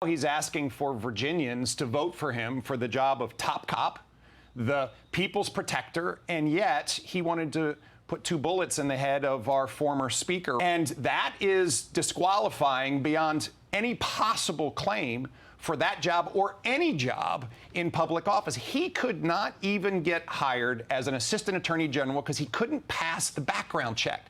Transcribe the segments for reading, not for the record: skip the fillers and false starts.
He's asking for Virginians to vote for him for the job of top cop, the people's protector, and yet he wanted to put 2 bullets in the head of our former speaker. And that is disqualifying beyond any possible claim for that job or any job in public office. He could not even get hired as an assistant attorney general because he couldn't pass the background check.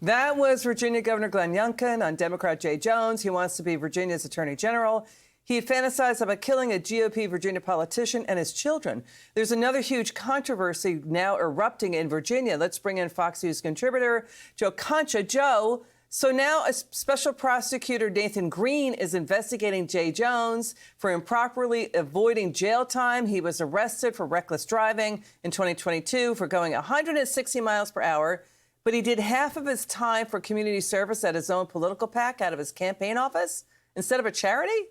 That was Virginia Governor Glenn Youngkin on Democrat Jay Jones. He wants to be Virginia's attorney general. He fantasized about killing a GOP Virginia politician and his children. There's another huge controversy now erupting in Virginia. Let's bring in Fox News contributor Joe Concha. Joe, so now a special prosecutor, Nathan Green, is investigating Jay Jones for improperly avoiding jail time. He was arrested for reckless driving in 2022 for going 160 miles per hour. But he did half of his time for community service at his own political PAC out of his campaign office instead of a charity?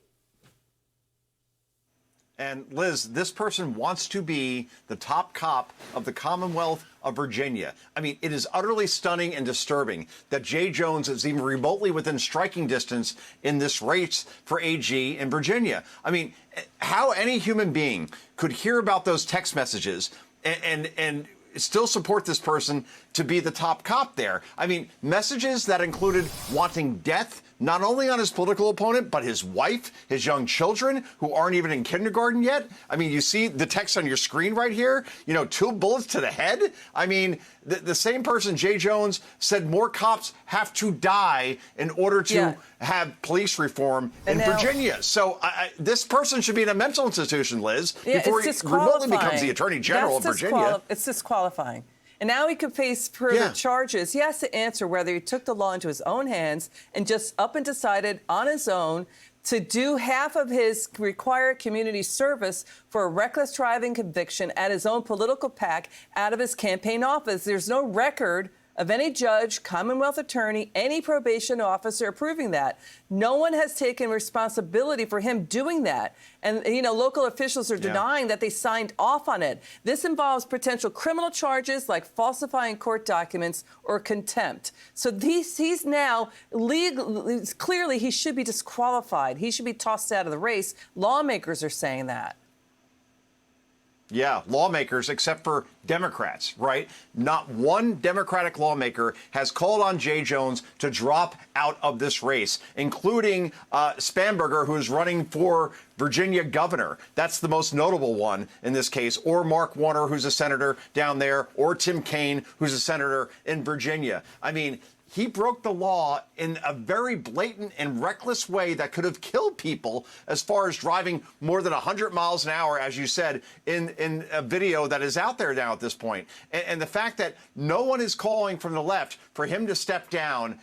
And Liz, this person wants to be the top cop of the Commonwealth of Virginia. I mean, it is utterly stunning and disturbing that Jay Jones is even remotely within striking distance in this race for AG in Virginia. I mean, how any human being could hear about those text messages and still support this person to be the top cop there. I mean, messages that included wanting death, not only on his political opponent, but his wife, his young children who aren't even in kindergarten yet. I mean, you see the text on your screen right here, 2 bullets to the head. I mean, the same person, Jay Jones, said more cops have to die in order to have police reform in Virginia. So this person should be in a mental institution, Liz, before he remotely becomes the attorney general of Virginia. It's disqualifying. And now he could face further charges. He has to answer whether he took the law into his own hands and just up and decided on his own to do half of his required community service for a reckless driving conviction at his own political PAC out of his campaign office. There's no record of any judge, Commonwealth attorney, any probation officer approving that. No one has taken responsibility for him doing that. And, local officials are denying that they signed off on it. This involves potential criminal charges like falsifying court documents or contempt. So he's now clearly he should be disqualified. He should be tossed out of the race. Lawmakers are saying that. Yeah, lawmakers, except for Democrats, right? Not one Democratic lawmaker has called on Jay Jones to drop out of this race, including Spanberger, who is running for Virginia governor. That's the most notable one in this case, or Mark Warner, who's a senator down there, or Tim Kaine, who's a senator in Virginia. I mean, he broke the law in a very blatant and reckless way that could have killed people as far as driving more than 100 miles an hour, as you said, in a video that is out there now at this point. And the fact that no one is calling from the left for him to step down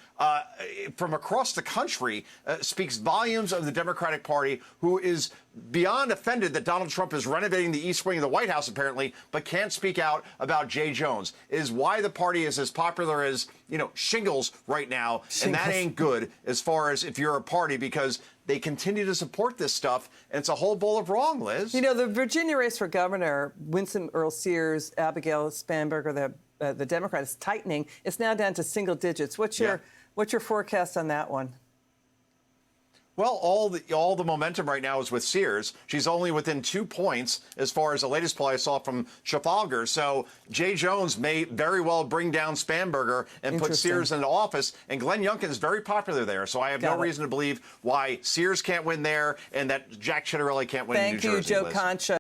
from across the country speaks volumes of the Democratic Party, who is beyond offended that Donald Trump is renovating the East Wing of the White House, apparently, but can't speak out about Jay Jones. It is why the party is as popular as, shingles right now. Shingles. And that ain't good as far as if you're a party, because they continue to support this stuff, and it's a whole bowl of wrong, Liz. The Virginia race for governor, Winston Earl Sears, Abigail Spanberger, the Democrat, is tightening. It's now down to single digits. What's your forecast on that one? Well, all the momentum right now is with Sears. She's only within 2 points as far as the latest poll I saw from Trafalgar. So Jay Jones may very well bring down Spanberger and put Sears into office. And Glenn Youngkin is very popular there. So I have no reason to believe why Sears can't win there and that Jack Ciattarelli can't win in New Jersey. Thank you, Joe Concha.